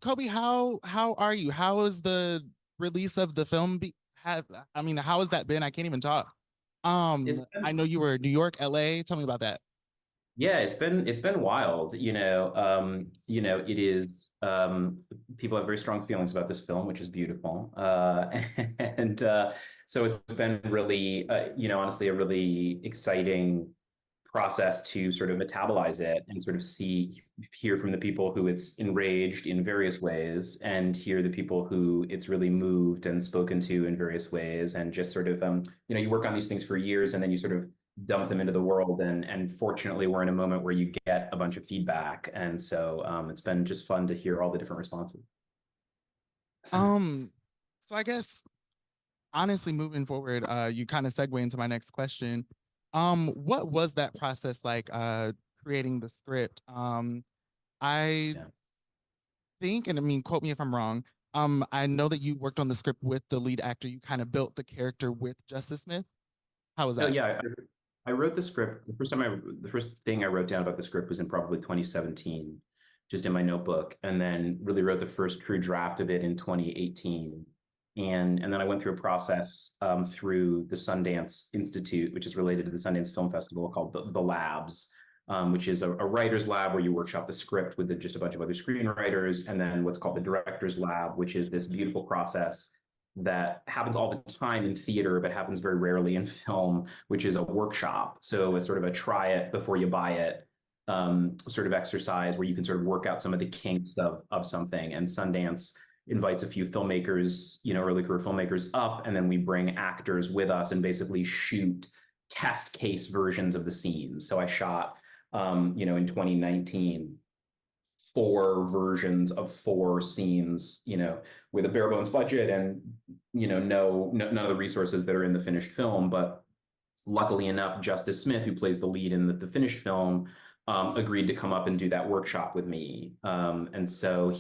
Kobe, how are you? How is the release of the film have I mean, how has that been? I can't even talk. It's I been, know you were in New York, LA. Tell me about that. yeah, it's been wild. It is people have very strong feelings about this film, which is beautiful. And so it's been really honestly a really exciting process to sort of metabolize it and sort of hear from the people who it's enraged in various ways and hear the people who it's really moved and spoken to in various ways and just sort of you work on these things for years and then you sort of dump them into the world and fortunately we're in a moment where you get a bunch of feedback and so it's been just fun to hear all the different responses. Um, so I guess honestly, moving forward, you kind of segue into my next question. What was that process like, creating the script? I Yeah. think, and I mean, quote me if I'm wrong. I know that you worked on the script with the lead actor. You kind of built the character with Justice Smith. How was So that? yeah, I wrote the script. The first thing I wrote down about the script was in probably 2017, just in my notebook, and then really wrote the first true draft of it in 2018. And then I went through a process through the Sundance Institute, which is related to the Sundance Film Festival, called the Labs, which is a writer's lab where you workshop the script with just a bunch of other screenwriters, and then what's called the director's lab, which is this beautiful process that happens all the time in theater, but happens very rarely in film, which is a workshop. So it's sort of a try it before you buy it sort of exercise where you can sort of work out some of the kinks of something. And Sundance invites a few filmmakers, early career filmmakers up, and then we bring actors with us and basically shoot test case versions of the scenes. So I shot, in 2019, four versions of four scenes, with a bare bones budget and no none of the resources that are in the finished film. But luckily enough, Justice Smith, who plays the lead in the finished film, agreed to come up and do that workshop with me. And so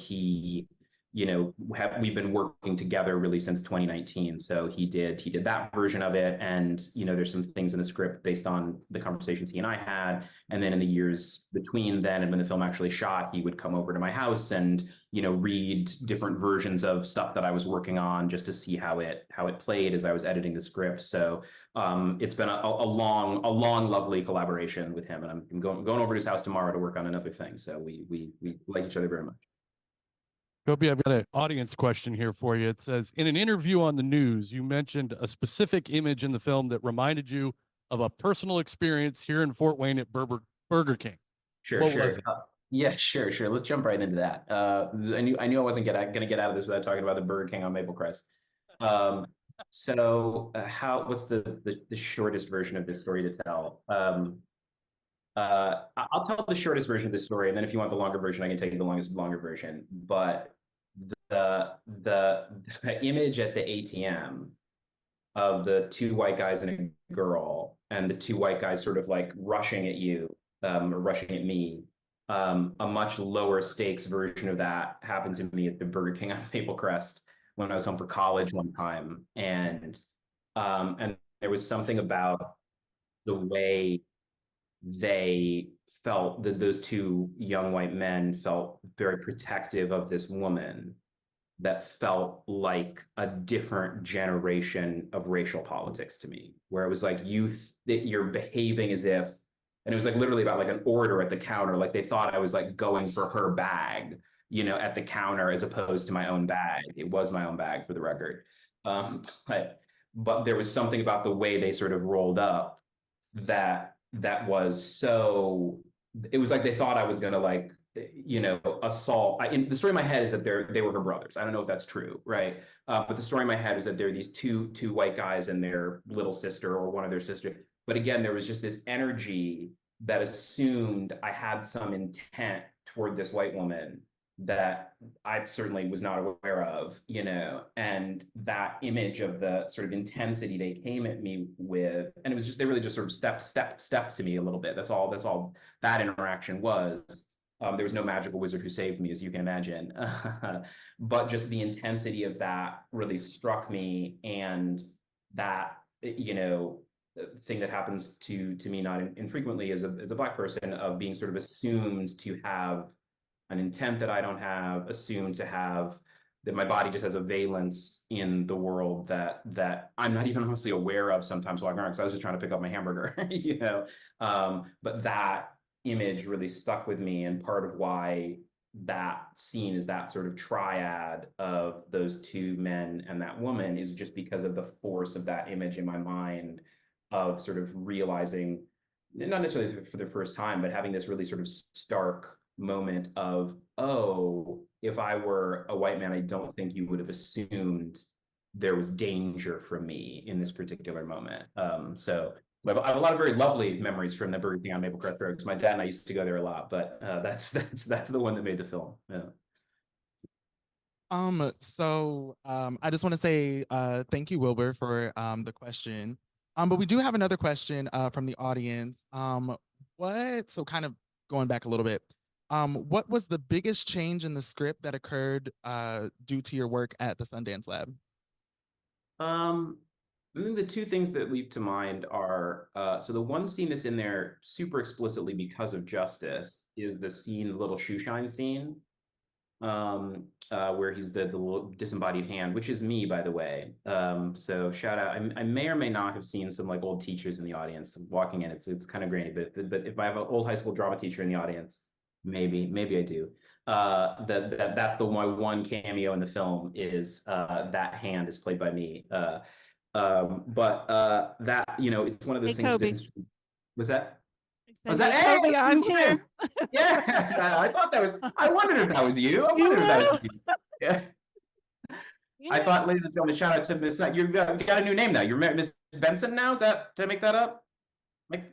we've been working together really since 2019. So he did that version of it, and there's some things in the script based on the conversations he and I had. And then in the years between then and when the film actually shot, he would come over to my house and read different versions of stuff that I was working on just to see how it played as I was editing the script. So it's been a long, lovely collaboration with him, and I'm going over to his house tomorrow to work on another thing. So we like each other very much. Kobe, I've got an audience question here for you. It says, in an interview on the news, you mentioned a specific image in the film that reminded you of a personal experience here in Fort Wayne at Burger King. Sure, What was sure. it? Yeah, sure. Let's jump right into that. I knew I wasn't gonna get out of this without talking about the Burger King on Maple Crest. Um, what's the shortest version of this story to tell? I'll tell the shortest version of this story, and then if you want the longer version, I can tell you the longer version. But the the image at the ATM of the two white guys and a girl, and the two white guys sort of like rushing at you, or rushing at me. A much lower stakes version of that happened to me at the Burger King on Maple Crest when I was home for college one time, and there was something about the way they felt that those two young white men felt very protective of this woman that felt like a different generation of racial politics to me, where it was like that you're behaving as if, and it was like literally about like an order at the counter, like they thought I was like going for her bag, at the counter as opposed to my own bag. It was my own bag, for the record. But there was something about the way they sort of rolled up that was so. It was like they thought I was gonna like assault. In the story in my head is that they were her brothers. I don't know if that's true, right? But the story in my head is that there are these two white guys and their little sister or one of their sisters. But again, there was just this energy that assumed I had some intent toward this white woman that I certainly was not aware of, and that image of the sort of intensity they came at me with, and it was just they really just sort of stepped to me a little bit. That's all that interaction was. There was no magical wizard who saved me, as you can imagine. But just the intensity of that really struck me, and that thing that happens to me not infrequently as a black person, of being sort of assumed to have an intent that I don't have, assume to have, that my body just has a valence in the world that I'm not even honestly aware of sometimes walking around, because I was just trying to pick up my hamburger, you know. But that image really stuck with me, and part of why that scene is that sort of triad of those two men and that woman is just because of the force of that image in my mind, of sort of realizing, not necessarily for the first time, but having this really sort of stark moment of, oh, if I were a white man, I don't think you would have assumed there was danger from me in this particular moment. So I have a lot of very lovely memories from the Burger King on Maple Crest Road, because my dad and I used to go there a lot, but that's the one that made the film. Yeah. I just want to say thank you, Wilbur, for the question. But we do have another question from the audience. So kind of going back a little bit, what was the biggest change in the script that occurred due to your work at the Sundance Lab? I think the two things that leap to mind are, so the one scene that's in there super explicitly because of justice is the scene, the little shoe shine scene, where he's the little disembodied hand, which is me, by the way. So shout out. I may or may not have seen some like old teachers in the audience walking in. It's kind of grainy, but if I have an old high school drama teacher in the audience, maybe I do. That's my one cameo in the film is that hand is played by me. That, you know, it's one of those Hey, things. Kobe. Was that? Was that, hey, Kobe, I'm here. Yeah, I thought that was. I wondered if that was you. I You wondered if that know? was you. Yeah. I thought, ladies and gentlemen, shout out to Miss. You got a new name now. You're Miss Benson now. Is that? Did I make that up? Like,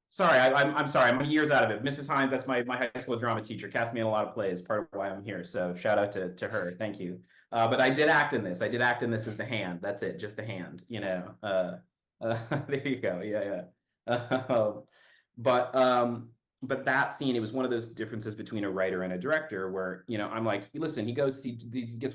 sorry, I'm sorry. I'm years out of it. Mrs. Hines, that's my high school drama teacher. Cast me in a lot of plays. Part of why I'm here. So shout out to her. Thank you. But I did act in this. I did act in this as the hand. That's it. Just the hand. You know. There you go. Yeah. But but that scene, it was one of those differences between a writer and a director where, you know, I'm like, listen, he gets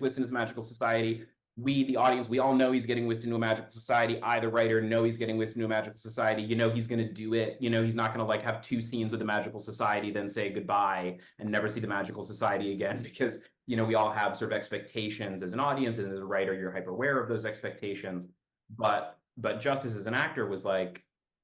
whisked in his magical society. We, the audience, we all know he's getting whisked into a magical society. I, the writer, know he's getting whisked into a magical society. You know, he's going to do it. You know, he's not going to like have two scenes with the magical society, then say goodbye and never see the magical society again, because, you know, we all have sort of expectations as an audience, and as a writer, you're hyper aware of those expectations. But Justice as an actor was like,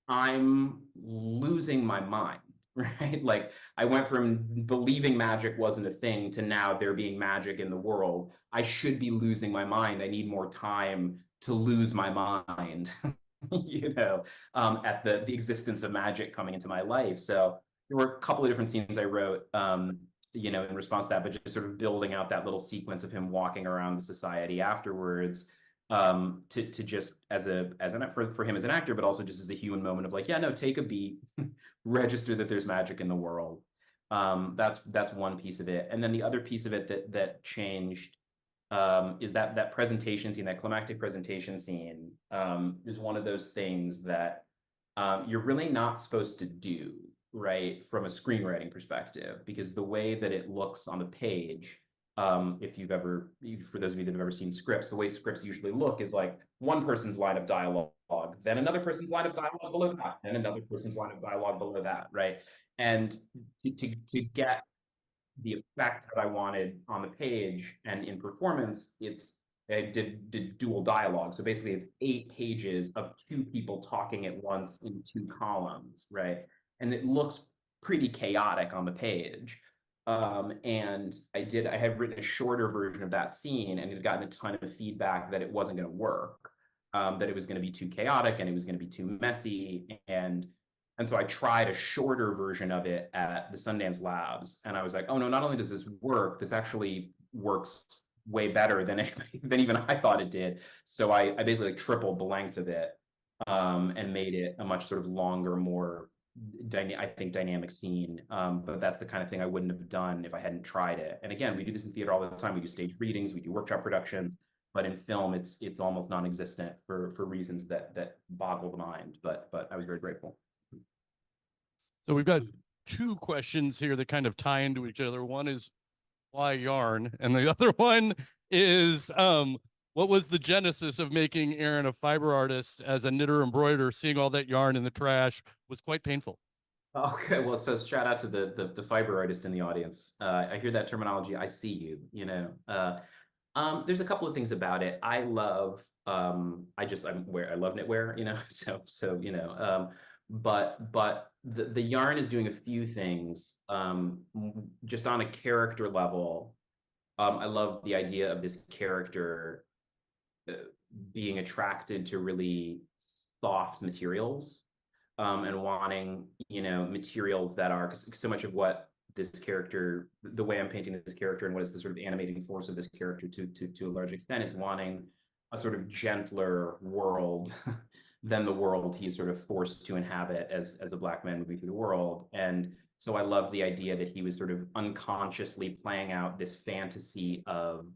I'm losing my mind, right? Like, I went from believing magic wasn't a thing to now there being magic in the world. I should be losing my mind. I need more time to lose my mind, you know, at the existence of magic coming into my life. So there were a couple of different scenes I wrote, you know, in response to that, but just sort of building out that little sequence of him walking around the society afterwards, to just for him as an actor, but also just as a human moment of like, yeah, no, take a beat, register that there's magic in the world. That's one piece of it, and then the other piece of it that changed is that presentation scene, that climactic presentation scene, is one of those things that you're really not supposed to do, right, from a screenwriting perspective, because the way that it looks on the page, for those of you that have ever seen scripts, the way scripts usually look is like one person's line of dialogue, then another person's line of dialogue below that, then another person's line of dialogue below that, right? And to get the effect that I wanted on the page and in performance, I did dual dialogue. So basically it's 8 pages of 2 people talking at once in 2 columns, right? And it looks pretty chaotic on the page. And I had written a shorter version of that scene, and had gotten a ton of feedback that it wasn't going to work, that it was going to be too chaotic and it was going to be too messy. And so I tried a shorter version of it at the Sundance Labs, and I was like, oh no, not only does this work, this actually works way better than even I thought it did. So I basically tripled the length of it, and made it a much sort of longer, more dynamic scene. But that's the kind of thing I wouldn't have done if I hadn't tried it. And again, we do this in theater all the time. We do stage readings, we do workshop productions, but in film, it's almost non-existent for reasons that boggle the mind. But I was very grateful. So we've got 2 questions here that kind of tie into each other. One is why yarn, and the other one is what was the genesis of making Aaron a fiber artist? As a knitter embroiderer, seeing all that yarn in the trash was quite painful. Okay, well, so shout out to the fiber artist in the audience. I hear that terminology. I see you. There's a couple of things about it. I love. I love knitwear. But the yarn is doing a few things. Just on a character level, I love the idea of this character uh, being attracted to really soft materials, and wanting, materials that are, 'cause so much of what this character, the way I'm painting this character and what is the sort of animating force of this character to a large extent is wanting a sort of gentler world than the world he's sort of forced to inhabit as a black man moving through the world. And so I love the idea that he was sort of unconsciously playing out this fantasy of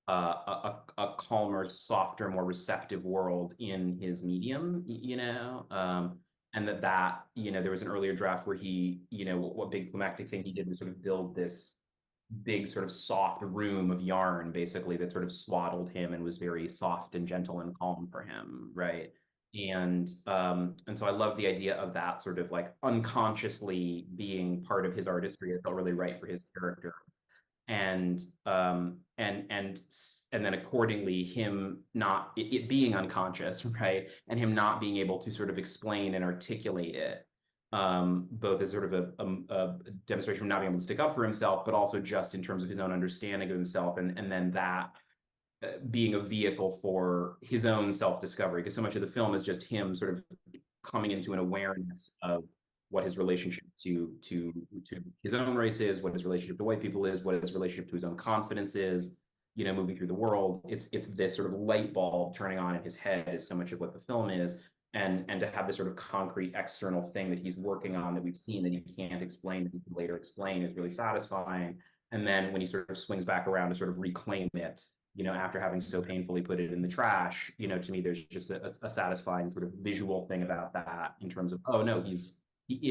a calmer, softer, more receptive world in his medium, and there was an earlier draft where he, what big climactic thing he did was sort of build this big sort of soft room of yarn, basically, that sort of swaddled him and was very soft and gentle and calm for him, right? And so I love the idea of that sort of like unconsciously being part of his artistry. It felt really right for his character. And then accordingly him not it being unconscious, right, and him not being able to sort of explain and articulate it, both as sort of a demonstration of not being able to stick up for himself, but also just in terms of his own understanding of himself, and then that being a vehicle for his own self-discovery, because so much of the film is just him sort of coming into an awareness of what his relationship to his own race is, what his relationship to white people is, what his relationship to his own confidence is, moving through the world. It's this sort of light bulb turning on in his head is so much of what the film is. And to have this sort of concrete external thing that he's working on that we've seen that he can't explain, that he can later explain, is really satisfying. And then when he sort of swings back around to sort of reclaim it, after having so painfully put it in the trash, to me, there's just a satisfying sort of visual thing about that in terms of, oh no, he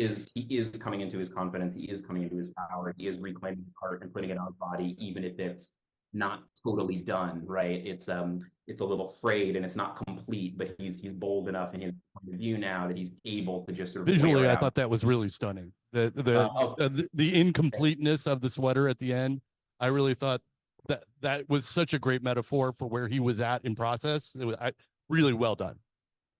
is coming into his confidence, he is coming into his power, he is reclaiming his heart and putting it on his body, even if it's not totally done, right? It's a little frayed and it's not complete, but he's bold enough in his point of view now that he's able to just sort of wear Visually, it I out. thought that was really stunning. Okay. The incompleteness of the sweater at the end, I really thought that was such a great metaphor for where he was at in process. Really well done.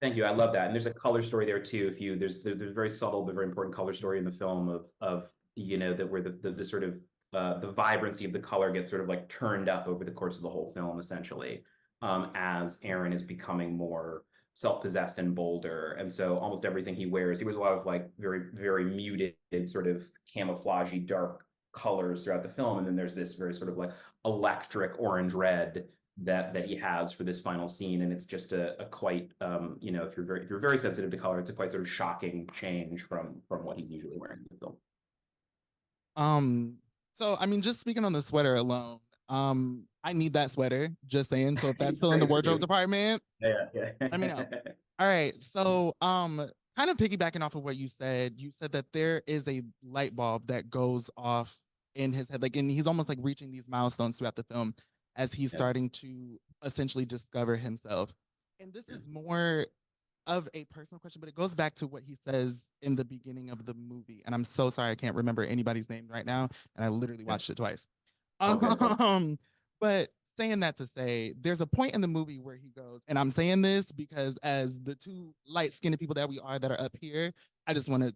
Thank you. I love that. And there's a color story there too. There's a very subtle but very important color story in the film of that where the sort of the vibrancy of the color gets sort of like turned up over the course of the whole film, essentially, as Aaron is becoming more self-possessed and bolder. And so almost everything he wears a lot of like very, very muted sort of camouflagey dark colors throughout the film. And then there's this very sort of like electric orange red that he has for this final scene, and it's just a quite if you're very sensitive to color, it's a quite sort of shocking change from what he's usually wearing in the film. So I mean, just speaking on the sweater alone, I need that sweater. Just saying. So if that's still in the wardrobe department, yeah. let me know. All right. So kind of piggybacking off of what you said that there is a light bulb that goes off in his head, like, and he's almost like reaching these milestones throughout the film as he's starting to essentially discover himself. And this is more of a personal question, but it goes back to what he says in the beginning of the movie. And I'm so sorry I can't remember anybody's name right now, and I literally watched it twice. But saying that to say, there's a point in the movie where he goes, and I'm saying this because as the two light-skinned people that we are that are up here, I just want to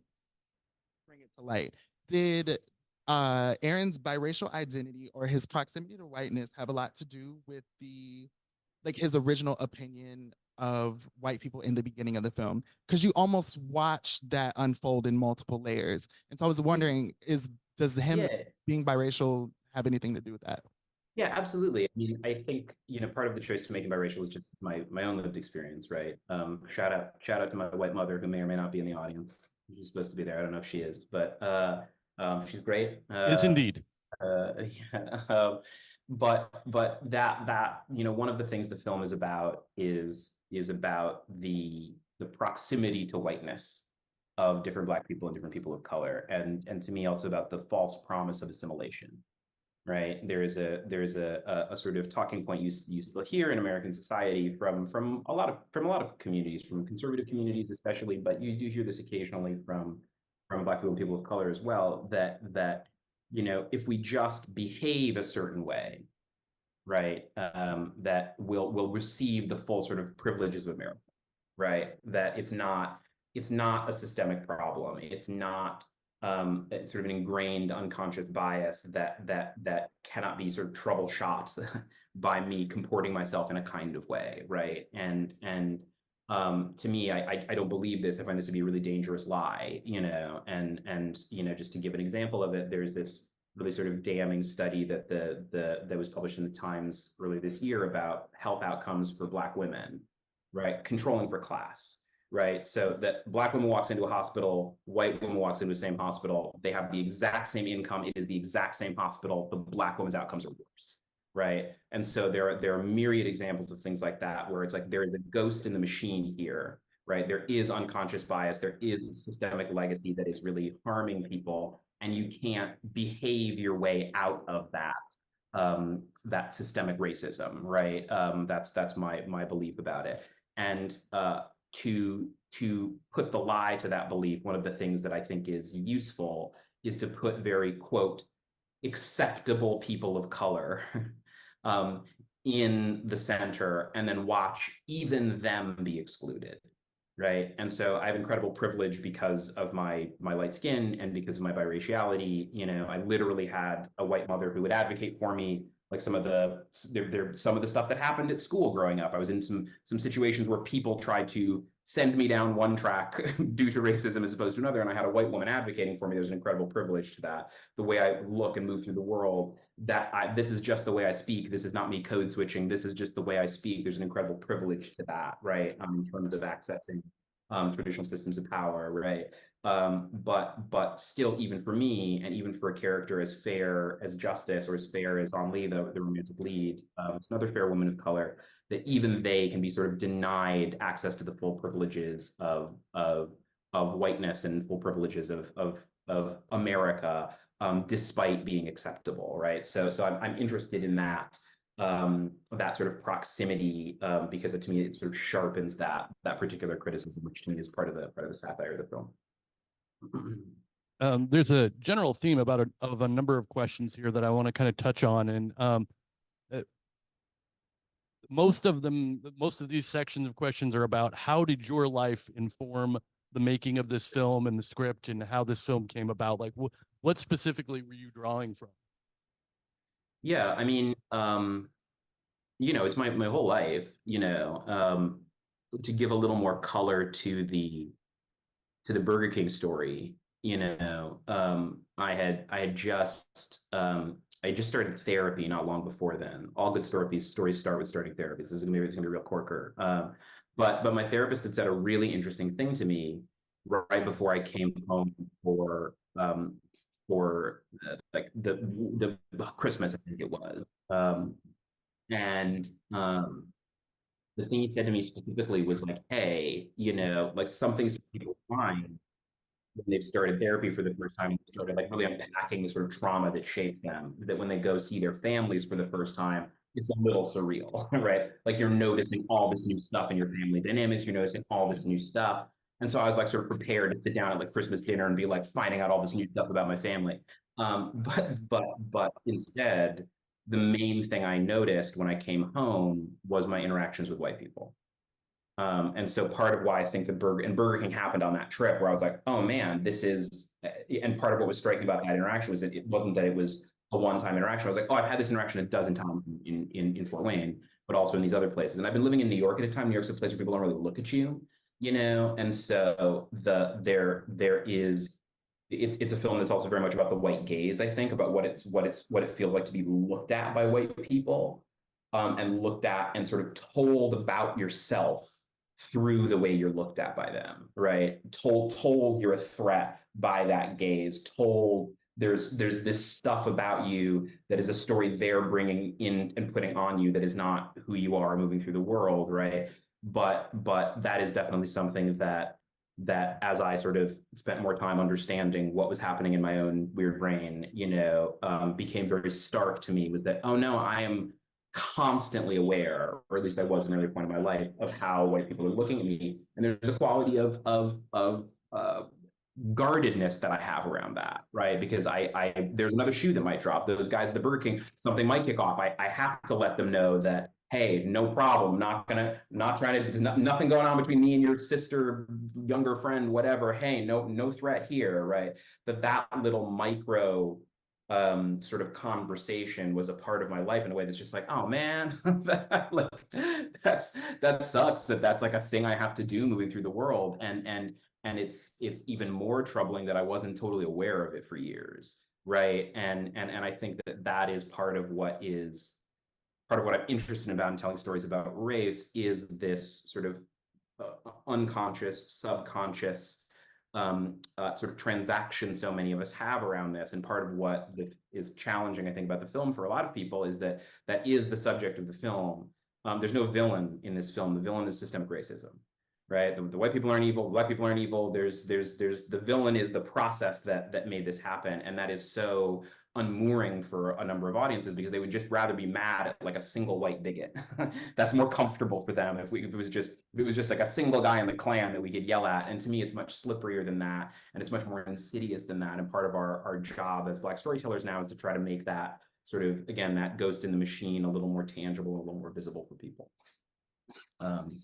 bring it to light. Did Aaron's biracial identity or his proximity to whiteness have a lot to do with his original opinion of white people in the beginning of the film? Because you almost watch that unfold in multiple layers. And so I was wondering, does him being biracial have anything to do with that? Yeah, absolutely. I mean, I think, part of the choice to make him biracial is just my own lived experience, right? Shout out to my white mother, who may or may not be in the audience. She's supposed to be there. I don't know if she is, but she's great. Yes, indeed. Yeah, but that one of the things the film is about is about the proximity to whiteness of different Black people and different people of color, and to me also about the false promise of assimilation. Right, there is a sort of talking point you still hear in American society from a lot of communities, from conservative communities especially, but you do hear this occasionally from from Black people and people of color as well, that if we just behave a certain way, right, that we'll receive the full sort of privileges of America, right? That it's not a systemic problem. It's not sort of an ingrained unconscious bias that cannot be sort of troubleshot by me comporting myself in a kind of way, right? And to me, I don't believe this. I find this to be a really dangerous lie, and just to give an example of it, there's this really sort of damning study that was published in the Times earlier this year about health outcomes for Black women, right? Controlling for class, right? So that Black woman walks into a hospital, white woman walks into the same hospital, they have the exact same income, it is the exact same hospital, the Black woman's outcomes are worse, right? And so there are myriad examples of things like that, where it's like there is a ghost in the machine here, right? There is unconscious bias, there is a systemic legacy that is really harming people, and you can't behave your way out of that systemic racism, right? That's my belief about it. And to put the lie to that belief, one of the things that I think is useful is to put very, quote, acceptable people of color in the center, and then watch even them be excluded, right? And so I have incredible privilege because of my light skin and because of my biraciality. I literally had a white mother who would advocate for me. Like some of the stuff that happened at school growing up, I was in some situations where people tried to send me down one track due to racism as opposed to another, and I had a white woman advocating for me. There's an incredible privilege to that. The way I look and move through the world, this is just the way I speak. This is not me code switching. This is just the way I speak. There's an incredible privilege to that, right? In terms of accessing traditional systems of power, right? But still, even for me, and even for a character as fair as Justice, or as fair as Henri, the romantic lead, it's another fair woman of color, that even they can be sort of denied access to the full privileges of whiteness and full privileges of America, despite being acceptable, right? So I'm interested in that sort of proximity, because to me it sort of sharpens that particular criticism, which to me is part of the satire of the film. There's a general theme of a number of questions here that I want to kind of touch on, and most of these sections of questions are about how did your life inform the making of this film and the script, and how this film came about. Like, what specifically were you drawing from? Yeah, I mean, it's my whole life, to give a little more color to the Burger King story. I had just started therapy not long before then. All good stories start with starting therapy. This is gonna be a real corker. But my therapist had said a really interesting thing to me right before I came home for the Christmas, I think it was. And the thing he said to me specifically was like, hey, like some things people find when they've started therapy for the first time, started like really unpacking the sort of trauma that shaped them, that when they go see their families for the first time, it's a little surreal, right? Like you're noticing all this new stuff in your family dynamics, you're noticing all this new stuff. And so I was like sort of prepared to sit down at like Christmas dinner and be like finding out all this new stuff about my family. But instead, the main thing I noticed when I came home was my interactions with white people. And so part of why I think Burger King happened on that trip, where I was like, oh man, and part of what was striking about that interaction was that it wasn't that it was a one-time interaction. I was like, oh, I've had this interaction a dozen times in Fort Wayne, but also in these other places. And I've been living in New York at a time. New York's a place where people don't really look at you, and so it's a film that's also very much about the white gaze, I think, about what it feels like to be looked at by white people, and looked at and sort of told about yourself through the way you're looked at by them, right? Told you're a threat by that gaze, told there's this stuff about you that is a story they're bringing in and putting on you that is not who you are moving through the world, right? But that is definitely something that as I sort of spent more time understanding what was happening in my own weird brain, became very stark to me, was that, oh no, I am constantly aware, or at least I was in an early point in my life, of how white people are looking at me. And there's a quality of guardedness that I have around that, right? Because there's another shoe that might drop. Those guys at the Burger King, something might kick off. I have to let them know that, hey, no problem. Not trying to, there's nothing going on between me and your sister, younger friend, whatever. Hey, no threat here, right? That little micro sort of conversation was a part of my life in a way that's just like, oh man, that sucks that's like a thing I have to do moving through the world. And it's even more troubling that I wasn't totally aware of it for years, right? And I think that is part of what I'm interested about in telling stories about race, is this sort of unconscious, subconscious sort of transaction so many of us have around this. And part of what is challenging, I think, about the film for a lot of people is that is the subject of the film. There's no villain in this film. The villain is systemic racism, right? The white people aren't evil. The black people aren't evil. There's the villain is the process that made this happen, and that is so unmooring for a number of audiences, because they would just rather be mad at like a single white bigot. That's more comfortable for them if it was just like a single guy in the Klan that we could yell at. And to me, it's much slipperier than that, and it's much more insidious than that. And part of our job as Black storytellers now is to try to make that sort of, again, that ghost in the machine a little more tangible, a little more visible for people.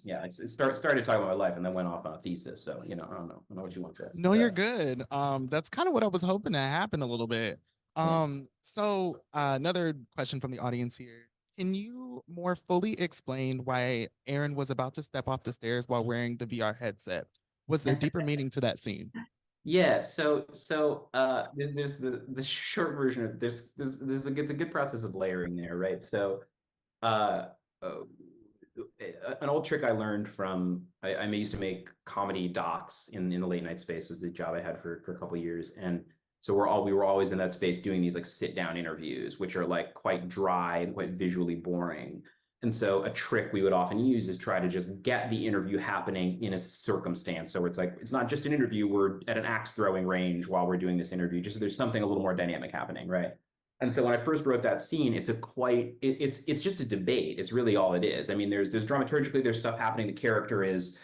Yeah, it started talking about my life and then went off on a thesis. So, I don't know what you want to. No, you're good. That's kind of what I was hoping to happen a little bit. So another question from the audience here. Can you more fully explain why Aaron was about to step off the stairs while wearing the VR headset? Was there deeper meaning to that scene? Yeah, so there's the short version of this. It's a good process of layering there, right? So an old trick I learned from, I used to make comedy docs in the late night space, was a job I had for a couple of years. And so we were always in that space doing these like sit down interviews, which are like quite dry and quite visually boring. And so a trick we would often use is try to just get the interview happening in a circumstance. So it's like, it's not just an interview, we're at an axe throwing range while we're doing this interview, just so there's something a little more dynamic happening, right? And so when I first wrote that scene, it's just a debate. It's really all it is. I mean, there's dramaturgically, there's stuff happening. The character is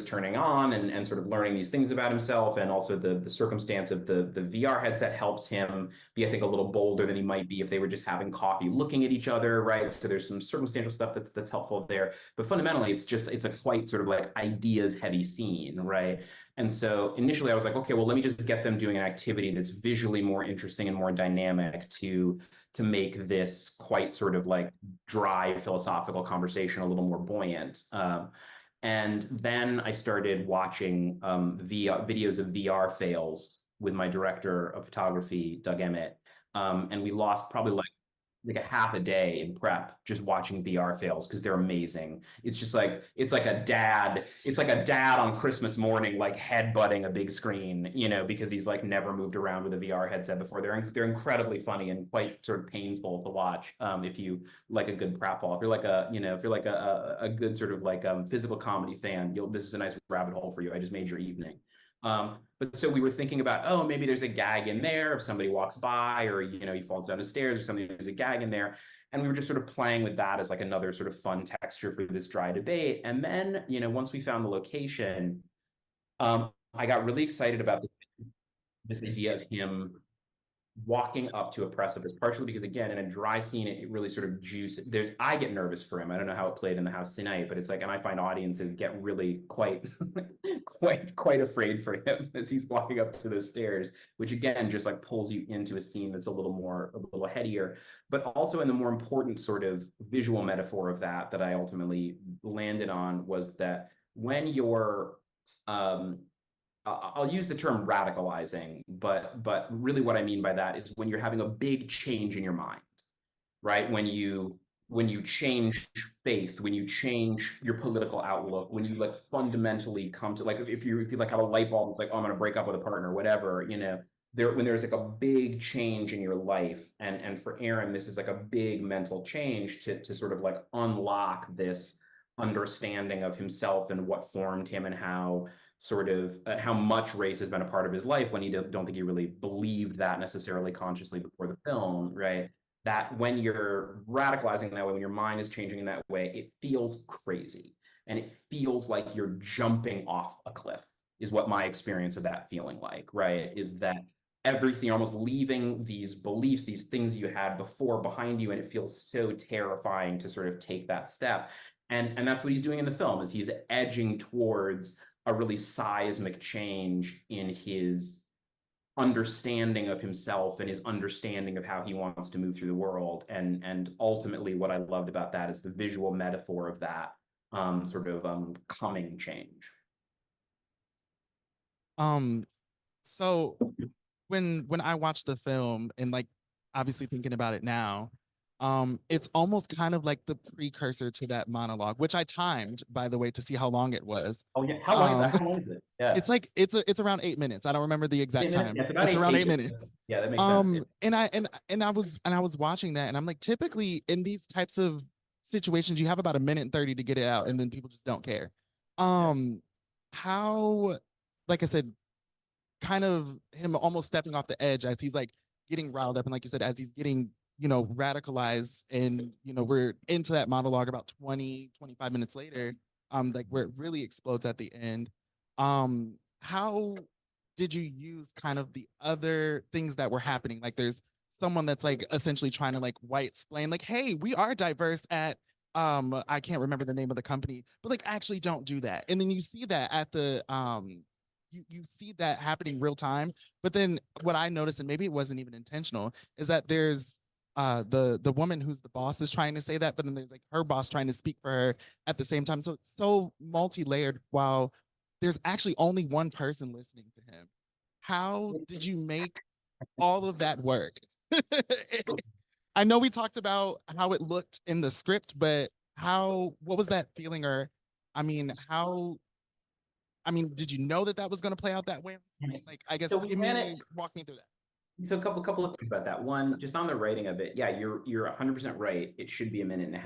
turning on and sort of learning these things about himself, and also the circumstance of the VR headset helps him be, I think, a little bolder than he might be if they were just having coffee, looking at each other, right? So there's some circumstantial stuff that's helpful there. But fundamentally, it's a quite sort of like ideas heavy scene, right? And so initially I was like, okay, well, let me just get them doing an activity that's visually more interesting and more dynamic to make this quite sort of like dry philosophical conversation a little more buoyant. And then I started watching videos of VR fails with my director of photography, Doug Emmett. And we lost probably like a half a day in prep just watching VR fails, because they're amazing. It's like a dad on Christmas morning, like headbutting a big screen, because he's like never moved around with a VR headset before. They're incredibly funny and quite sort of painful to watch if you like a good pratfall. If you're like a good sort of like physical comedy fan, this is a nice rabbit hole for you. I just made your evening. But so we were thinking about, oh, maybe there's a gag in there if somebody walks by, or he falls down the stairs or something, there's a gag in there. And we were just sort of playing with that as like another sort of fun texture for this dry debate. And then, once we found the location, I got really excited about this idea of him walking up to a precipice, partially because, again, in a dry scene, it really sort of I get nervous for him. I don't know how it played in the house tonight, but it's like, and I find audiences get really quite afraid for him as he's walking up to the stairs, which again just like pulls you into a scene that's a little headier. But also, in the more important sort of visual metaphor of that I ultimately landed on, was that when you're I'll use the term radicalizing, but really what I mean by that is when you're having a big change in your mind, right? When you change faith, when you change your political outlook, when you like fundamentally come to, like, if you like have a light bulb, it's like, oh, I'm going to break up with a partner, whatever, when there's like a big change in your life, and for Aaron, this is like a big mental change to sort of like unlock this understanding of himself and what formed him, and how how much race has been a part of his life, when he don't think he really believed that necessarily consciously before the film, right? That when you're radicalizing that way, when your mind is changing in that way, it feels crazy. And it feels like you're jumping off a cliff, is what my experience of that feeling like, right? Is that everything, you're almost leaving these beliefs, these things you had before behind you, and it feels so terrifying to sort of take that step. And that's what he's doing in the film, is he's edging towards a really seismic change in his understanding of himself and his understanding of how he wants to move through the world. And ultimately, what I loved about that is the visual metaphor of that coming change. So when I watched the film and like obviously thinking about it now, it's almost kind of like the precursor to that monologue, which I timed, by the way, to see how long it was. Oh yeah, how long is that? How long is it? Yeah, it's like it's around 8 minutes. I don't remember the exact time. Yeah, it's around 8 minutes. Yeah, that makes sense. And I was watching that, and I'm like, typically in these types of situations, you have about 1:30 to get it out, and then people just don't care. How, like I said, kind of him almost stepping off the edge as he's like getting riled up, and like you said, as he's getting radicalized, and we're into that monologue about 20-25 minutes later, like where it really explodes at the end. How did you use kind of the other things that were happening? Like there's someone that's like essentially trying to like white explain, like, hey, we are diverse at I can't remember the name of the company, but like actually don't do that. And then you see that at the you see that happening real time. But then what I noticed, and maybe it wasn't even intentional, is that there's the woman who's the boss is trying to say that, but then there's like her boss trying to speak for her at the same time. So it's so multi-layered, while there's actually only one person listening to him. How did you make all of that work? I know we talked about how it looked in the script, but what was that feeling? Or I mean, did you know that that was going to play out that way? Like, I guess, So walk me through that. So a couple of things about that. One, just on the writing of it, yeah, you're 100% right. It should be 1.5 minutes.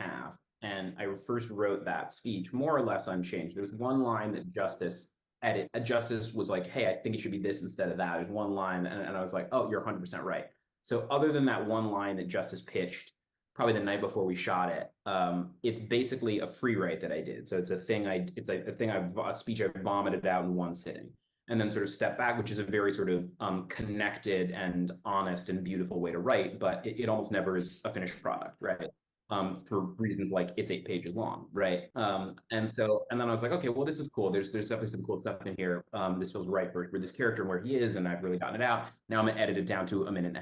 And I first wrote that speech more or less unchanged. There's one line that Justice was like, hey, I think it should be this instead of that. There's one line, and I was like, oh, you're 100% right. So other than that one line that Justice pitched, probably the night before we shot it, it's basically a free write that I did. So it's a speech I vomited out in one sitting, and then sort of step back, which is a very sort of connected and honest and beautiful way to write, but it almost never is a finished product, right? For reasons like it's 8 pages long, right? And then I was like, okay, well, this is cool. There's definitely some cool stuff in here. This feels right for this character and where he is, and I've really gotten it out. Now I'm gonna edit it down to 1.5 minutes.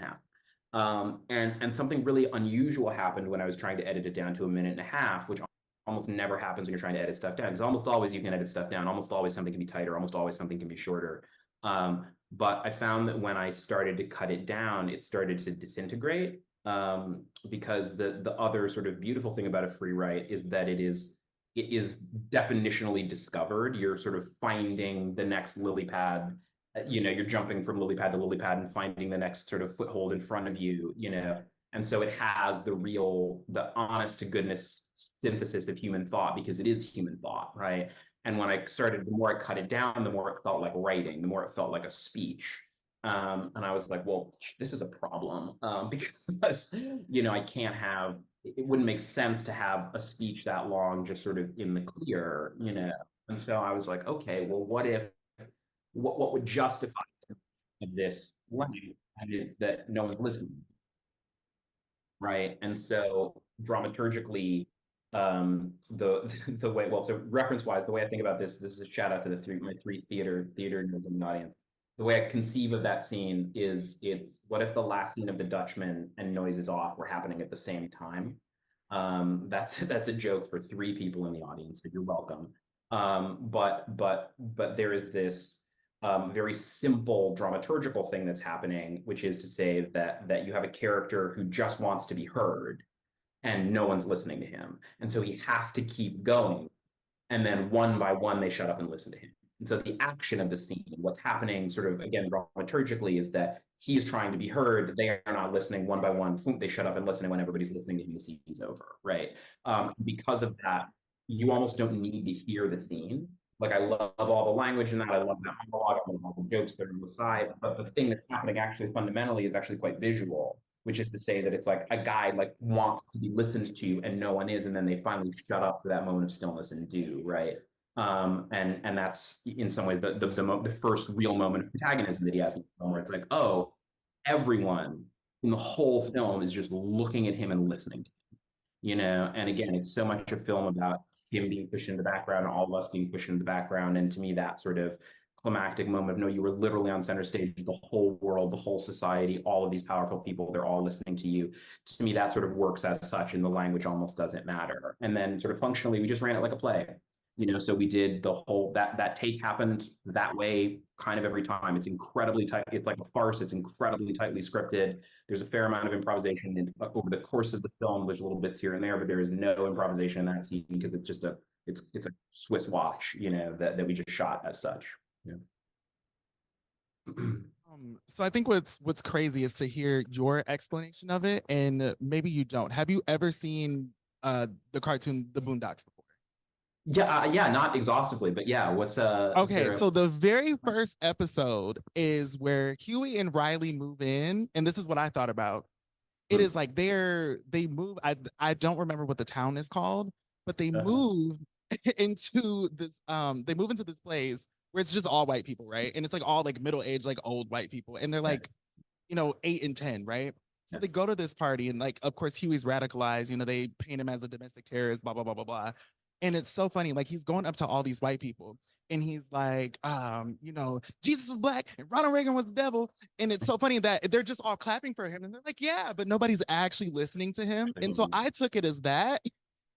And something really unusual happened when I was trying to edit it down to 1.5 minutes, which almost never happens when you're trying to edit stuff down, because almost always you can edit stuff down. Almost always something can be tighter. Almost always something can be shorter. But I found that when I started to cut it down, it started to disintegrate, because the other sort of beautiful thing about a free write is that it is definitionally discovered. You're sort of finding the next lily pad. You're jumping from lily pad to lily pad and finding the next sort of foothold in front of you. And so it has the honest to goodness synthesis of human thought, because it is human thought, right? And when the more I cut it down, the more it felt like writing, the more it felt like a speech. And I was like, well, this is a problem, because, I can't it wouldn't make sense to have a speech that long just sort of in the clear, And so I was like, okay, well, what would justify this length? And it's that no one's listening. Right. And so dramaturgically, the way, well, so reference wise, the way I think about this is a shout out to my three theater nerds in the audience. The way I conceive of that scene is, it's what if the last scene of The Dutchman and Noise Is Off were happening at the same time? That's a joke for 3 people in the audience, so you're welcome. But there is this very simple dramaturgical thing that's happening, which is to say that you have a character who just wants to be heard, and no one's listening to him, and so he has to keep going, and then one by one they shut up and listen to him. And so the action of the scene, what's happening sort of again dramaturgically, is that he's trying to be heard, they are not listening, one by one, boom, they shut up and listen, and when everybody's listening to him, the scene's over, right? Because of that, you almost don't need to hear the scene. Like, I love all the language in that. I love that monologue. I love all the jokes that are on the side. But the thing that's happening actually fundamentally is actually quite visual, which is to say that it's like a guy like wants to be listened to and no one is, and then they finally shut up for that moment of stillness and do, right? And that's in some ways the first real moment of antagonism that he has in the film, where it's like, oh, everyone in the whole film is just looking at him and listening to him, and again, it's so much a film about him being pushed into the background, all of us being pushed into the background. And to me, that sort of climactic moment of, no, you were literally on center stage, the whole world, the whole society, all of these powerful people, they're all listening to you. To me, that sort of works as such, and the language almost doesn't matter. And then sort of functionally, we just ran it like a play. So we did the whole, that take happened that way kind of every time. It's incredibly tight. It's like a farce. It's incredibly tightly scripted. There's a fair amount of improvisation over the course of the film. There's little bits here and there, but there is no improvisation in that scene, because it's just it's a Swiss watch, that we just shot as such. Yeah. So I think what's crazy is to hear your explanation of it, and maybe you don't. Have you ever seen the cartoon The Boondocks before? Yeah, not exhaustively, but yeah. What's Okay, so the very first episode is where Huey and Riley move in, and this is what I thought about. It is like they move. I don't remember what the town is called, but they move into this they move into this place where it's just all white people, right? And it's like all like middle-aged, like old white people, and they're like 8 and 10, right? So they go to this party, and like, of course, Huey's radicalized. They paint him as a domestic terrorist, blah blah blah blah blah. And it's so funny. Like, he's going up to all these white people, and he's like, Jesus was black and Ronald Reagan was the devil. And it's so funny that they're just all clapping for him, and they're like, yeah, but nobody's actually listening to him. And so I took it as that,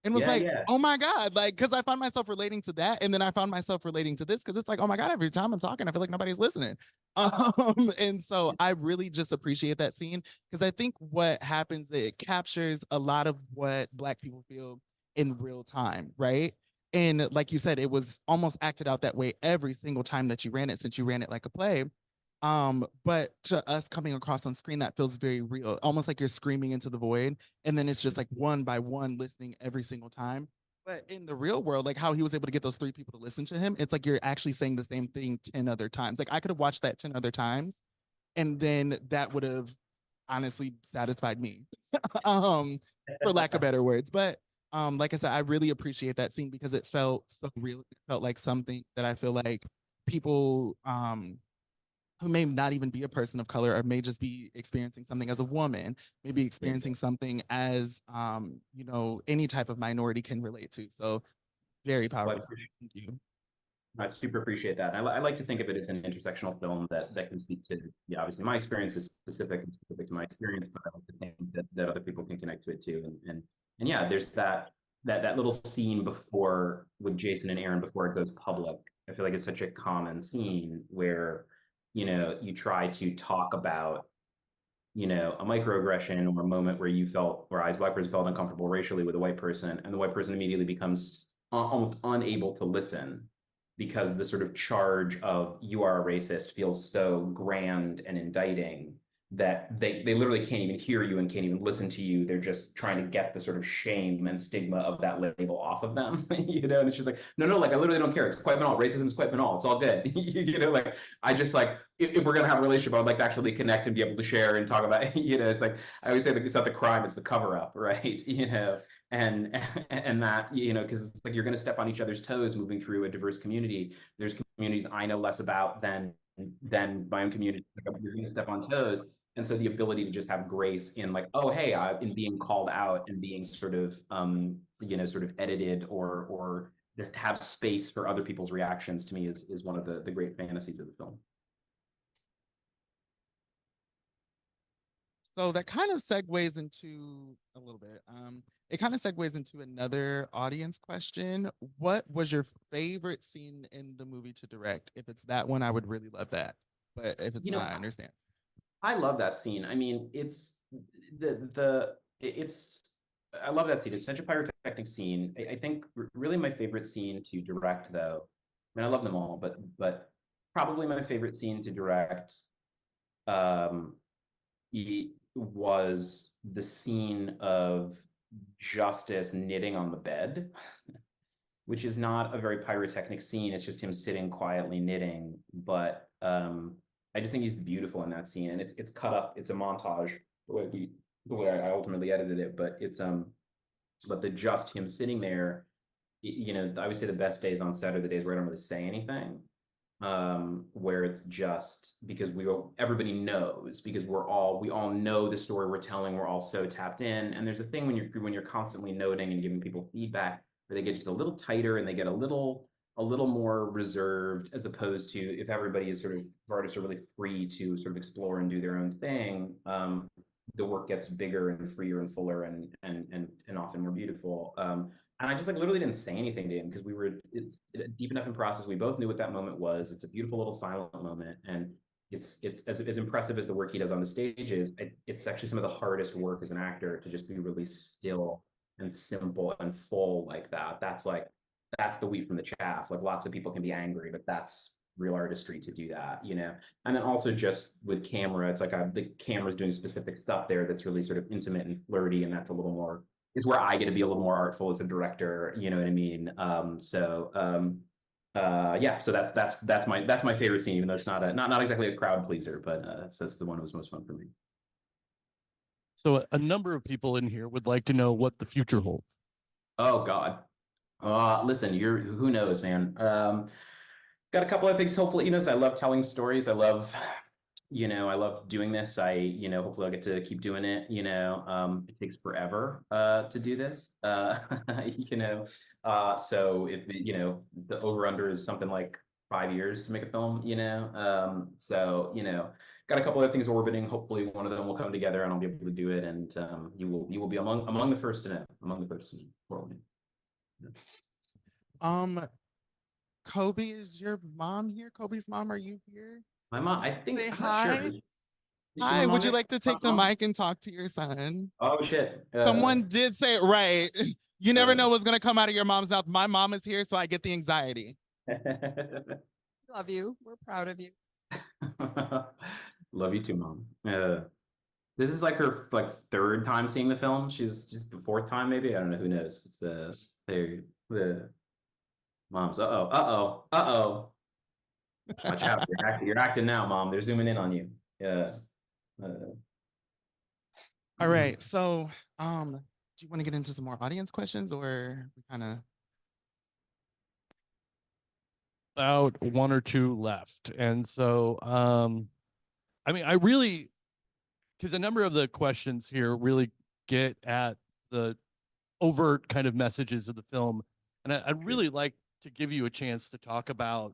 and was like, oh my God, like, because I found myself relating to that. And then I found myself relating to this, because it's like, oh my God, every time I'm talking, I feel like nobody's listening. And so I really just appreciate that scene, because I think what happens, it captures a lot of what Black people feel in real time, right? And like you said, it was almost acted out that way every single time that you ran it, since you ran it like a play. But to us coming across on screen, that feels very real, almost like you're screaming into the void. And then it's just like one by one listening every single time. But in the real world, like how he was able to get those 3 people to listen to him, it's like you're actually saying the same thing 10 other times. Like, I could have watched that 10 other times, and then that would have honestly satisfied me, for lack of better words. But like I said, I really appreciate that scene, because it felt so real. It felt like something that I feel like people who may not even be a person of color, or may just be experiencing something as a woman, maybe experiencing something as any type of minority can relate to. So very powerful. Thank you. I super appreciate that. I like to think of it as an intersectional film that can speak to, obviously my experience is specific to my experience, but I like to think that other people can connect to it too. And yeah, there's that little scene before with Jason and Aaron before it goes public. I feel like it's such a common scene where, you try to talk about, a microaggression or a moment where you felt, or as a Black person felt uncomfortable racially with a white person, and the white person immediately becomes almost unable to listen, because the sort of charge of "you are a racist" feels so grand and indicting that they literally can't even hear you and can't even listen to you. They're just trying to get the sort of shame and stigma of that label off of them, and it's just like, no, like, I literally don't care. It's quite banal. Racism is quite banal. It's all good. Like, I just like, if we're going to have a relationship, I would like to actually connect and be able to share and talk about, it's like, I always say that it's not the crime, it's the cover up, right? And that, because it's like, you're going to step on each other's toes moving through a diverse community. There's communities I know less about than my own community. You're going to step on toes. And so the ability to just have grace in like, oh, hey, in being called out and being sort of, sort of edited or to have space for other people's reactions, to me is one of the great fantasies of the film. So that kind of segues into a little bit. It kind of segues into another audience question. What was your favorite scene in the movie to direct? If it's that one, I would really love that. But if it's not, I understand. I love that scene. I mean, it's I love that scene. It's such a pyrotechnic scene. I think really my favorite scene to direct, though, I mean, I love them all, but probably my favorite scene to direct was the scene of Justice knitting on the bed, which is not a very pyrotechnic scene. It's just him sitting quietly knitting. But I just think he's beautiful in that scene, and it's cut up. It's a montage the way I ultimately edited it. But it's but just him sitting there I would say the best days on set are the days where I don't really say anything, where it's just because everybody knows, because we all know the story we're telling, we're all so tapped in. And there's a thing when you're constantly noting and giving people feedback, where they get just a little tighter and they get a little more reserved, as opposed to if everybody is sort of, artists are really free to sort of explore and do their own thing. The work gets bigger and freer and fuller and often more beautiful. And I just like literally didn't say anything to him, because it's deep enough in process. We both knew what that moment was. It's a beautiful little silent moment. And it's as impressive as the work he does on the stage is, it's actually some of the hardest work as an actor, to just be really still and simple and full like that. That's the wheat from the chaff. Like, lots of people can be angry, but that's real artistry to do that, And then also just with camera, it's like the camera's doing specific stuff there that's really sort of intimate and flirty, and that's a little more, is where I get to be a little more artful as a director, you know what I mean? Yeah, so that's my favorite scene, even though it's not exactly a crowd pleaser, but that's the one that was most fun for me. So a number of people in here would like to know what the future holds. Oh God. Listen, who knows, man. Got a couple of things. Hopefully, I love telling stories. I love doing this. Hopefully I'll get to keep doing it. It takes forever to do this. So if the over under is something like 5 years to make a film, got a couple of things orbiting. Hopefully one of them will come together and I'll be able to do it. And you will be among the first to know, among the first to know. Kobi, is your mom here? Kobi's mom, are you here? My mom, I think. Say I'm not hi. sure. Is Hi, would you like to take the mic and talk to your son? Oh shit. Someone did say it right. You never know what's gonna come out of your mom's mouth. My mom is here, so I get the anxiety. Love you. We're proud of you. Love you too, Mom. This is like her third time seeing the film. She's just the fourth time, maybe. I don't know. Who knows? It's the mom's. Uh-oh. Watch out! You're acting now, Mom. They're zooming in on you. Yeah. All right. So, do you want to get into some more audience questions, or we kind of? About one or two left, and so I mean, I really, because a number of the questions here really get at the overt kind of messages of the film, and I'd really like to give you a chance to talk about,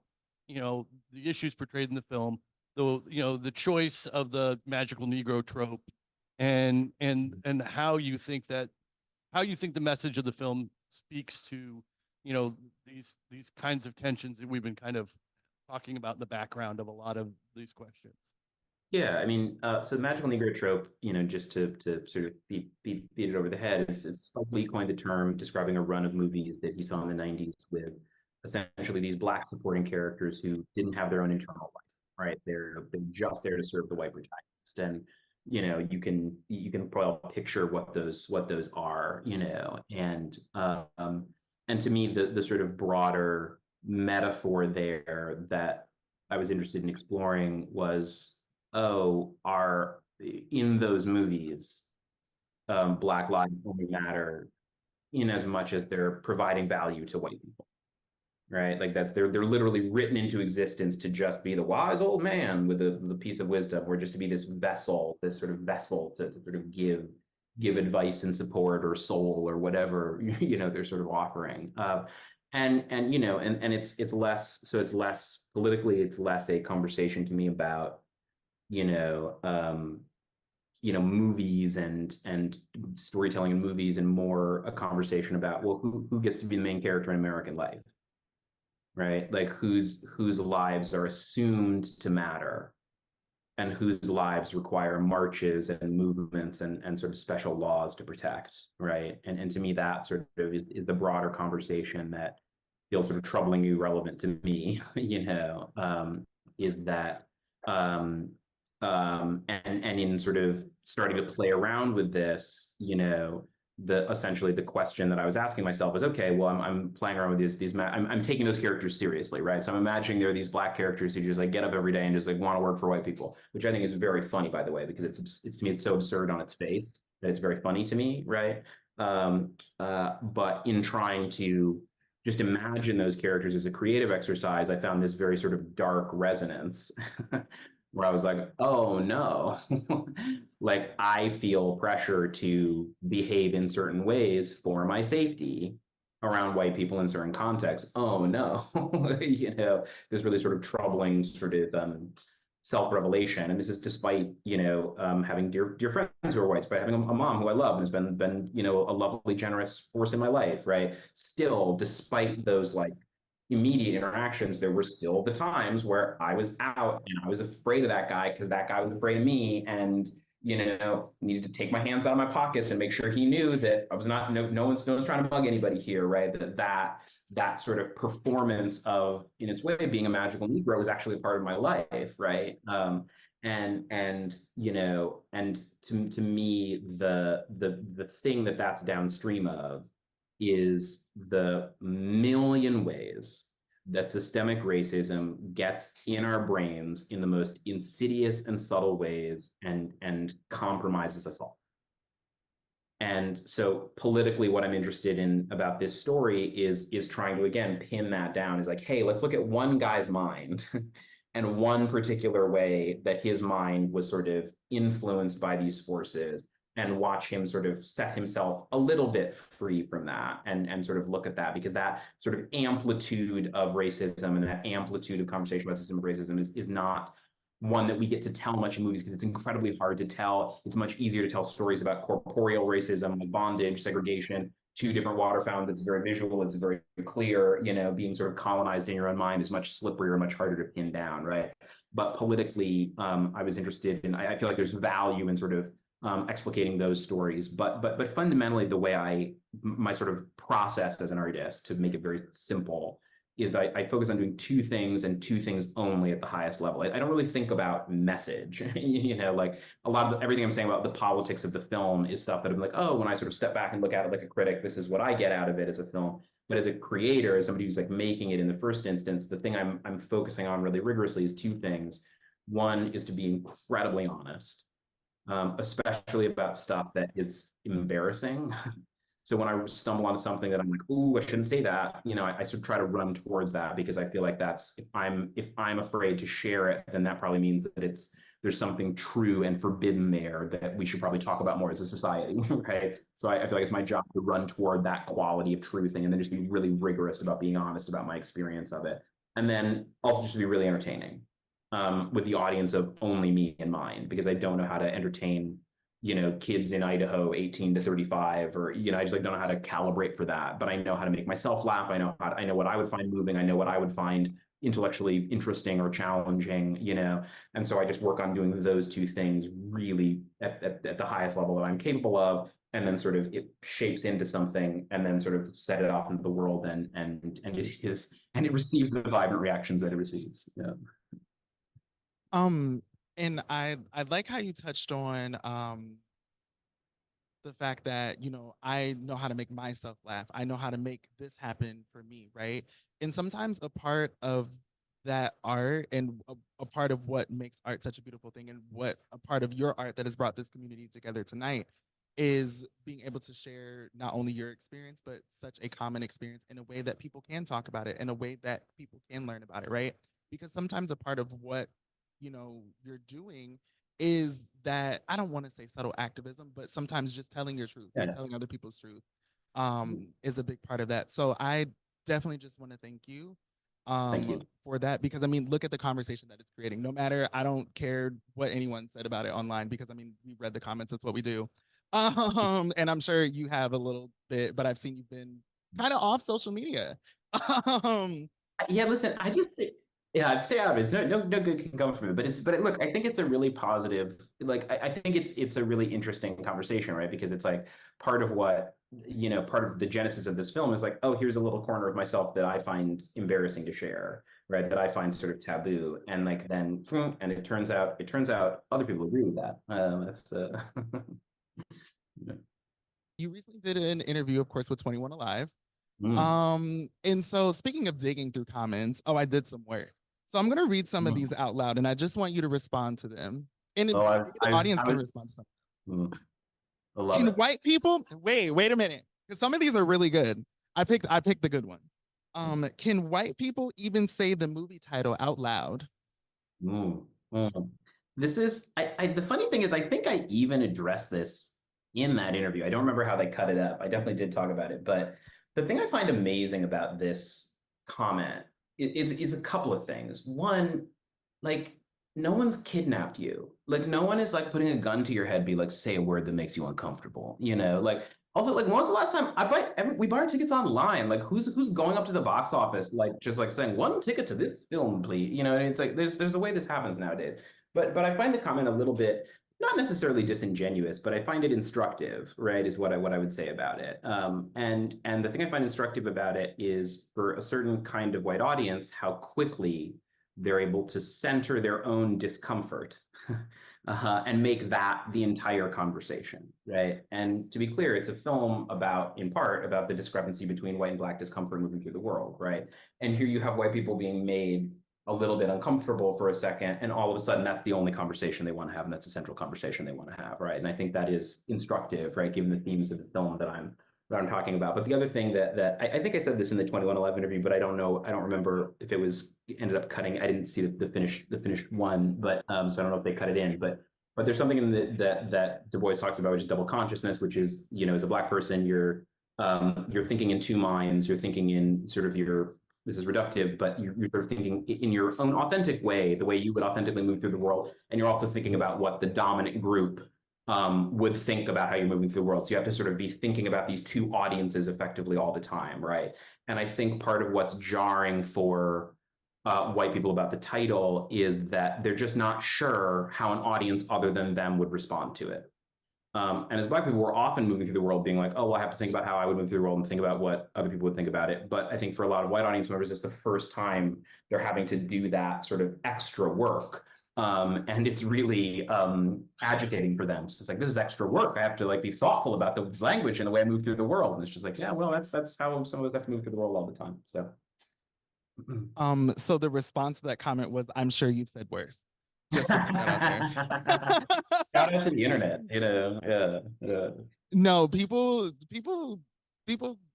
the issues portrayed in the film, the choice of the magical Negro trope, and how you think the message of the film speaks to, these kinds of tensions that we've been kind of talking about in the background of a lot of these questions. Yeah, I mean, so the magical Negro trope, just to sort of beat it over the head, it's Spike Lee coined the term describing a run of movies that he saw in the 90s with essentially these Black supporting characters who didn't have their own internal life, right? They're just there to serve the white protagonist, and you can probably picture what those are, and to me the sort of broader metaphor there that I was interested in exploring was, in those movies, Black lives only matter in as much as they're providing value to white people, right? Like they're literally written into existence to just be the wise old man with the piece of wisdom, or just to be this sort of vessel to sort of give advice and support or soul or whatever they're sort of offering. And it's less politically, it's less a conversation to me about movies and storytelling in movies, and more a conversation about, well, who gets to be the main character in American life, right? Like whose lives are assumed to matter, and whose lives require marches and movements and sort of special laws to protect, right? And to me, that sort of is the broader conversation that feels sort of troublingly relevant to me, is that and in sort of starting to play around with this, essentially the question that I was asking myself is, okay, well, I'm playing around with I'm taking those characters seriously, right? So I'm imagining there are these Black characters who just like get up every day and just like want to work for white people, which I think is very funny, by the way, because it's to me, it's so absurd on its face that it's very funny to me, right? But in trying to just imagine those characters as a creative exercise, I found this very sort of dark resonance where I was like, oh no, like I feel pressure to behave in certain ways for my safety around white people in certain contexts. Oh no, this really sort of troubling sort of self-revelation. And this is despite, having dear friends who are whites, by having a mom who I love and has been, a lovely, generous force in my life, right? Still, despite those like immediate interactions, there were still the times where I was out and I was afraid of that guy because that guy was afraid of me. And needed to take my hands out of my pockets and make sure he knew that I was not, no one's trying to bug anybody here, right? That sort of performance of, in its way, being a magical Negro was actually a part of my life, right? And to me, the thing that's downstream of is the million ways that systemic racism gets in our brains in the most insidious and subtle ways and compromises us all. And so politically, what I'm interested in about this story is trying to, again, pin that down. Is like, hey, let's look at one guy's mind and one particular way that his mind was sort of influenced by these forces, and watch him sort of set himself a little bit free from that and sort of look at that, because that sort of amplitude of racism and that amplitude of conversation about systemic racism is not one that we get to tell much in movies, because it's incredibly hard to tell. It's much easier to tell stories about corporeal racism, like bondage, segregation, two different water fountains. It's very visual, it's very clear. Being sort of colonized in your own mind is much slipperier, much harder to pin down, right? But politically, I was interested in, I feel like there's value in sort of explicating those stories, but fundamentally, the way my sort of process as an artist, to make it very simple, is I focus on doing two things and two things only at the highest level. I don't really think about message. Like a lot of everything I'm saying about the politics of the film is stuff that I'm like, oh, when I sort of step back and look at it like a critic, this is what I get out of it as a film. But as a creator, as somebody who's like making it in the first instance, the thing I'm focusing on really rigorously is two things. One is to be incredibly honest, especially about stuff that is embarrassing. So when I stumble onto something that I'm like, ooh, I shouldn't say that, I sort of try to run towards that, because I feel like that's, if I'm afraid to share it, then that probably means that there's something true and forbidden there that we should probably talk about more as a society, right? So I feel like it's my job to run toward that quality of truthing, and then just be really rigorous about being honest about my experience of it. And then also just to be really entertaining, with the audience of only me in mind, because I don't know how to entertain, kids in Idaho, 18 to 35, or, I just like don't know how to calibrate for that. But I know how to make myself laugh. I know what I would find moving. I know what I would find intellectually interesting or challenging, and so I just work on doing those two things really at the highest level that I'm capable of, and then sort of it shapes into something, and then sort of set it off into the world, and it receives the vibrant reactions that it receives. Yeah. And I like how you touched on the fact that, I know how to make myself laugh. I know how to make this happen for me, right? And sometimes a part of that art, and a part of what makes art such a beautiful thing, and what a part of your art that has brought this community together tonight, is being able to share not only your experience, but such a common experience in a way that people can talk about it, in a way that people can learn about it, right? Because sometimes a part of what you're doing is that, I don't want to say subtle activism, but sometimes just telling your truth, Yeah. telling other people's truth, is a big part of that. So I definitely just want to thank you, Thank you. for that, because look at the conversation that it's creating. No matter, I don't care what anyone said about it online, because we read the comments. That's what we do. And I'm sure you have a little bit, but I've seen you've been kind of off social media. Yeah, listen, I'd stay out of it. No good can come from it. But look, I think it's a really positive, like, I think it's a really interesting conversation, right? Because it's like part of what, part of the genesis of this film is like, oh, here's a little corner of myself that I find embarrassing to share, right? That I find sort of taboo. And like, then, and it turns out other people agree with that. That's You recently did an interview, of course, with 21 Alive. Mm. And so, speaking of digging through comments, I did some work. So I'm gonna read some of these out loud, and I just want you to respond to them. And maybe the audience can respond to some. I love Can it. white people wait a minute? Because some of these are really good. I picked the good ones. Can white people even say the movie title out loud? Mm, mm. This is the funny thing is I think I even addressed this in that interview. I don't remember how they cut it up. I definitely did talk about it, but the thing I find amazing about this comment is a couple of things. One, like no one's kidnapped you. Like no one is like putting a gun to your head, be like, say a word that makes you uncomfortable. You know, like also like when was the last time we buy our tickets online? Like who's going up to the box office like just like saying one ticket to this film, please? You know, and it's like there's a way this happens nowadays. But I find the comment a little bit not necessarily disingenuous, but I find it instructive, right? Is what I would say about it. And the thing I find instructive about it is for a certain kind of white audience, how quickly they're able to center their own discomfort and make that the entire conversation, right? And to be clear, it's a film about, in part, about the discrepancy between white and black discomfort moving through the world, right? And here you have white people being made a little bit uncomfortable for a second, and all of a sudden that's the only conversation they want to have, and that's the central conversation they want to have, right? And I think that is instructive, right, given the themes of the film that I'm talking about. But the other thing that I think I said this in the 2111 interview, but I don't remember if it was ended up cutting. I didn't see the finished one, but so I don't know if they cut it in. But there's something in that Du Bois talks about, which is double consciousness, which is, you know, as a black person, you're thinking in two minds. You're thinking in sort of your, this is reductive, but you're sort of thinking in your own authentic way, the way you would authentically move through the world, and you're also thinking about what the dominant group would think about how you're moving through the world. So you have to sort of be thinking about these two audiences effectively all the time, right? And I think part of what's jarring for white people about the title is that they're just not sure how an audience other than them would respond to it. And as black people, we're often moving through the world being like, oh, well, I have to think about how I would move through the world and think about what other people would think about it. But I think for a lot of white audience members, it's the first time they're having to do that sort of extra work. And it's really agitating for them. So it's like, this is extra work. I have to like be thoughtful about the language and the way I move through the world. And it's just like, yeah, well, that's how some of us have to move through the world all the time. So. So the response to that comment was, I'm sure you've said worse. Just to put that out there. Shout out to the internet, you know. Yeah. No, people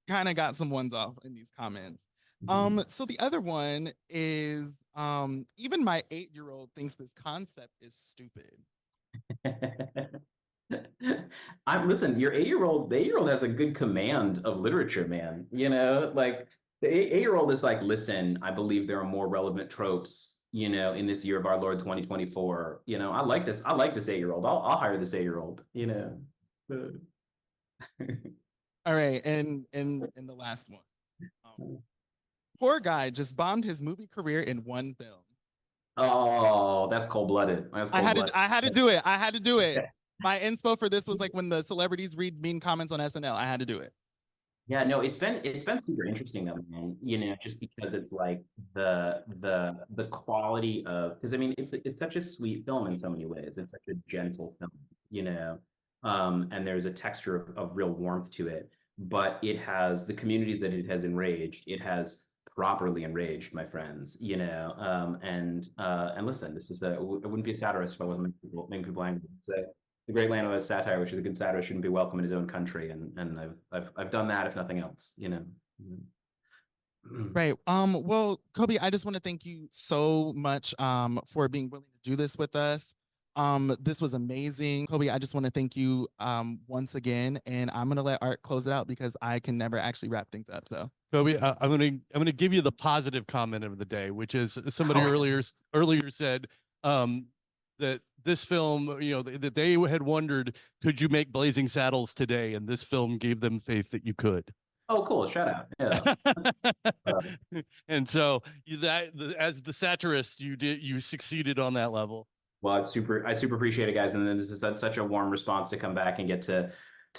kind of got some ones off in these comments. So the other one is even my 8-year-old thinks this concept is stupid. Listen, your 8-year-old, the 8-year-old has a good command of literature, man. You know, like the 8-year-old is like, listen, I believe there are more relevant tropes, you know, in this year of our Lord 2024. You know, I like this 8-year-old. I'll hire this 8-year-old, you know. All right, and the last one. Poor guy just bombed his movie career in one film. Oh, that's cold-blooded. I had to do it. I had to do it. My inspo for this was like when the celebrities read mean comments on SNL. I had to do it. Yeah, no, it's been super interesting though, man. You know, just because it's like the quality of, because I mean it's such a sweet film in so many ways. It's such a gentle film, you know, and there's a texture of real warmth to it. But it has the communities that it has enraged. It has properly enraged, my friends. You know, and listen, this is I wouldn't be a satirist if I wasn't making people angry. The great land of satire, which is a good satirist, shouldn't be welcome in his own country, and I've done that if nothing else, you know. Right. Well, Kobi, I just want to thank you so much for being willing to do this with us. This was amazing. Kobi, I just want to thank you once again, and I'm gonna let Art close it out because I can never actually wrap things up. So Kobi, I'm gonna give you the positive comment of the day, which is somebody earlier said that this film, you know, that they had wondered, could you make Blazing Saddles today? And this film gave them faith that you could. Oh, cool! Shout out. Yeah. And so as the satirist, you succeeded on that level. Well, I super appreciate it, guys. And then this is such a warm response to come back and get to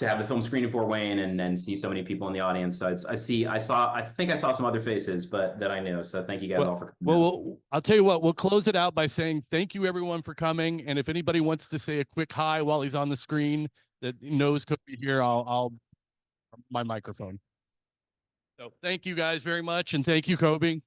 have the film screen in Fort Wayne and see so many people in the audience. So I think I saw some other faces, but that I knew. So thank you guys all for coming. Well, I'll tell you what, we'll close it out by saying thank you everyone for coming. And if anybody wants to say a quick hi while he's on the screen that knows Kobi here, I'll my microphone. So thank you guys very much. And thank you, Kobi.